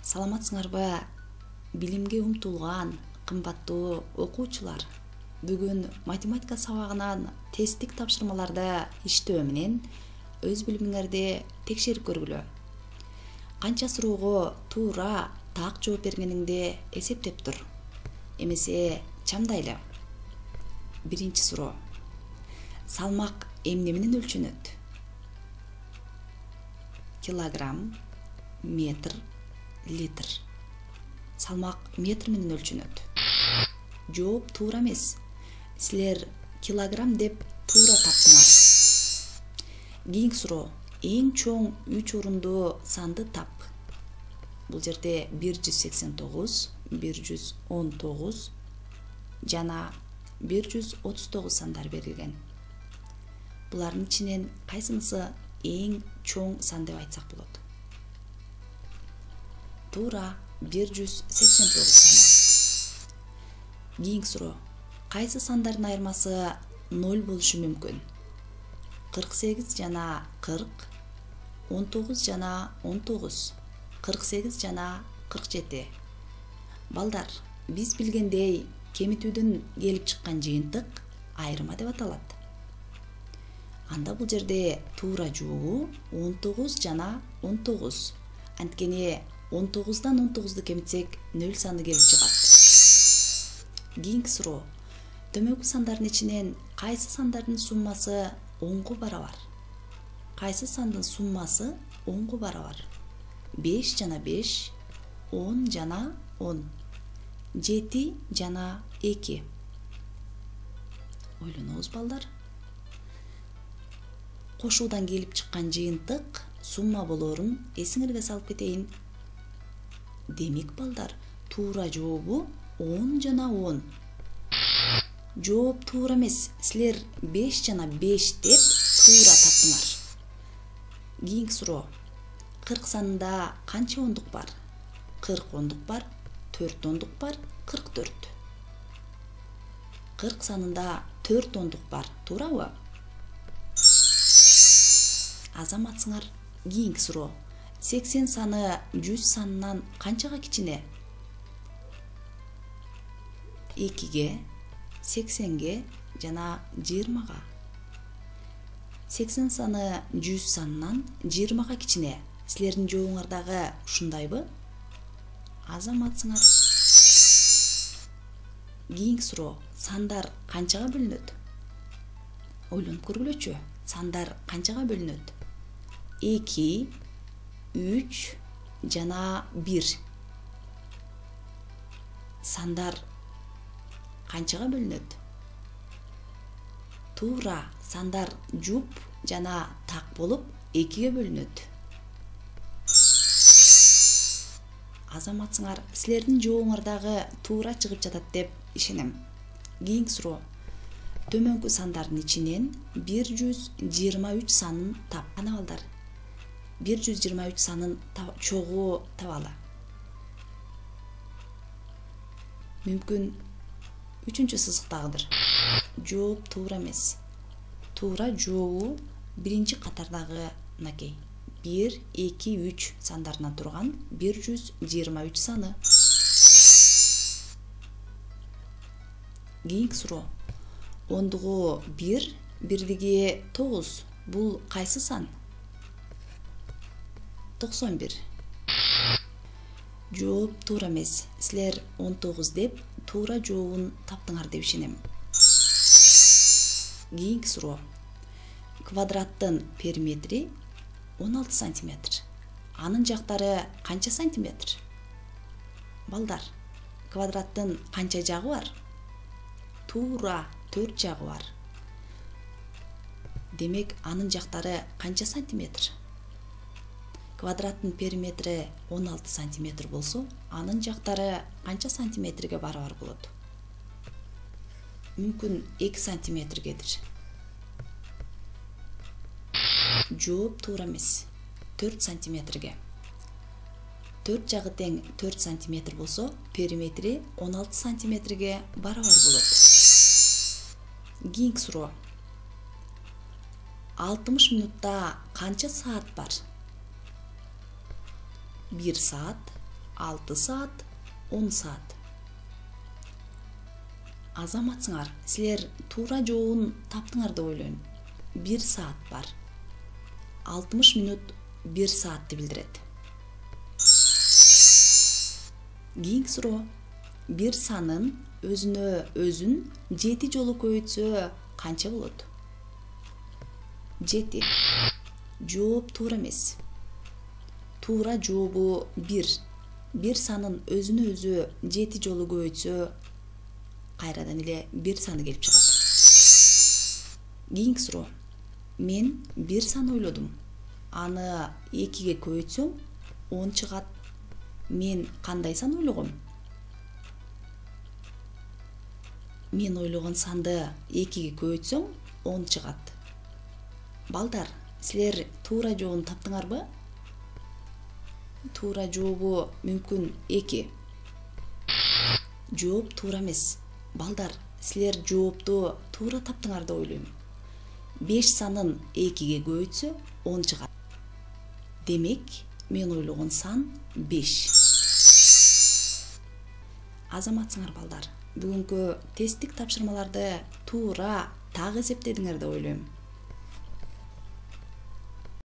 Саламатсыңарбы? Билимге умтулган кымбаттуу окуучулар. Бүгүн математика сабагынан тесттик тапшырмаларда иштөө менен өз билимиңерди текшерип көргүлө. Канча суроого туура так жооп бергениңди эсептеп тур. Эмесе чамдайлы. Биринчи суроо. Салмак эмне менен өлчөнөт? Килограмм, метр, литр. Салмак метр менен өлчөнөт. Жооп туура эмес. Силер килограмм деп туура таптыңар. Кийинки суроо. Эң чоң 3 орундуу санды тап. Бул жерде 189, 119 жана 139 сандар берилген. Булардын ичинен кайсынысы эң чоң сан деп айтсак болот? Туура 189 саны. Кийинки суроо. Кайсы сандардын айырмасы 0 болушу мүмкүн? 48 жана 40, 19 жана 19, 48 жана 47. Балдар, биз билгендей, кемитүүдөн келип чыккан жыйынтык айырма деп аталат. Анда бул жерде туура жообу 19 жана 19. Анткени 19дан 19ду кемитсек 0 саны келип чыгат. Кийинки суроо. Төмөнкү сандардын ичинен кайсы сандардын суммасы 10го барабар? Кайсы сандын суммасы 10го барабар? 5 жана 5, 10 жана 10, 7 жана 2. Ойлонобуз балдар. Кошуудан келип чыккан жыйынтык сумма болоорун эсиңерге салып кетейин. Демек балдар, туура жообу 10 жана 10. Жооп туура эмес. Силер 5 жана 5 деп туура таптыңар. Кийинки суроо. 40 санында канча ондук бар? 40 ондук бар, 4 ондук бар, 44. 40 санында 4 ондук бар, туурабы? Азаматсыңар. Кийинки суроо. 80 саны 100 санынан канчага кичине? 2ге, 80ге жана 20га. 80 саны 100 санынан 20га кичине. Силердин жообуңардагы ушундайбы? Азаматсыңар. Кийинки суроо. Сандар канчага бөлүнөт? Ойлонуп көргүлөчү. Сандар канчага бөлүнөт? 2, 3 жана 1. Сандар канчага бөлүнөт? Туура, сандар жуп жана так болуп 2ге бөлүнөт. Азаматсыңар, силердин жообуңардагы туура чыгып жатат деп ишенем. Кийинки суроо. Төмөнкү сандардын ичинен 123 санын тап. Кана балдар. 123 санын чогуу табалы. Мүмкүн 3-чү сызыктагыдыр. Жооп туура эмес. Туура жообу биринчи катардагы накей. 1, 2, 3 сандарынан турган 123 саны. Кийинки суроо. Ондугу 1, бирдиги 9. Бул кайсы сан? 91. Жооп туура эмес. Силер 19 деп туура жообун таптыңар деп ишенем. Кийинки суроо. Квадраттын периметри 16 сантиметр. Анын жактары канча сантиметр? Балдар, квадраттын канча жагы бар? Туура 4 жагы бар. Демек, анын жактары канча сантиметр? Квадраттын периметри 16 сантиметр болсо, анын жактары канча сантиметрге барабар болот? Мүмкүн 2 сантиметргедир. Жооп туура эмес. 4 сантиметрге. 4 жагы тең 4 сантиметр болсо, периметри 16 сантиметрге барабар болот. Кийинки суроо. 60 минутта канча саат бар? 1 саат, 6 saat, 10 saat. Азаматсыңар, силер туура жообун таптыңар деп ойлойм. 1 saat бар. 60 минут 1 saatты билдирет. Кийинки суроо. 1 санын өзүнө өзүн 7 жолу көбөйтсө канча болот? 7. Жооп туура эмес. Туура жообу 1. 1 санын өзүнө өзү 7 жолу көбөйтсө кайрадан эле 1 саны келип чыгат. Кийинки суроо. Мен 1 сан ойлодум. Аны 2ге көбөйтсөм 10 чыгат. Мен кандай сан ойлогом? Мен ойлогон санды 2ге көбөйтсөм 10 чыгат. Балдар, силер туура жообун таптыңарбы? Туура жообу мүмкүн 2. Жооп туура эмес. Балдар, силер жоопту туура таптыңар деп ойлойм. 5 санын 2ге көбөйтсө 10 чыгат. Демек, мен ойлогон сан 5. Азаматсыңар балдар. Бүгүнкү тесттик тапшырмаларды туура так эсептедиңер деп ойлойм.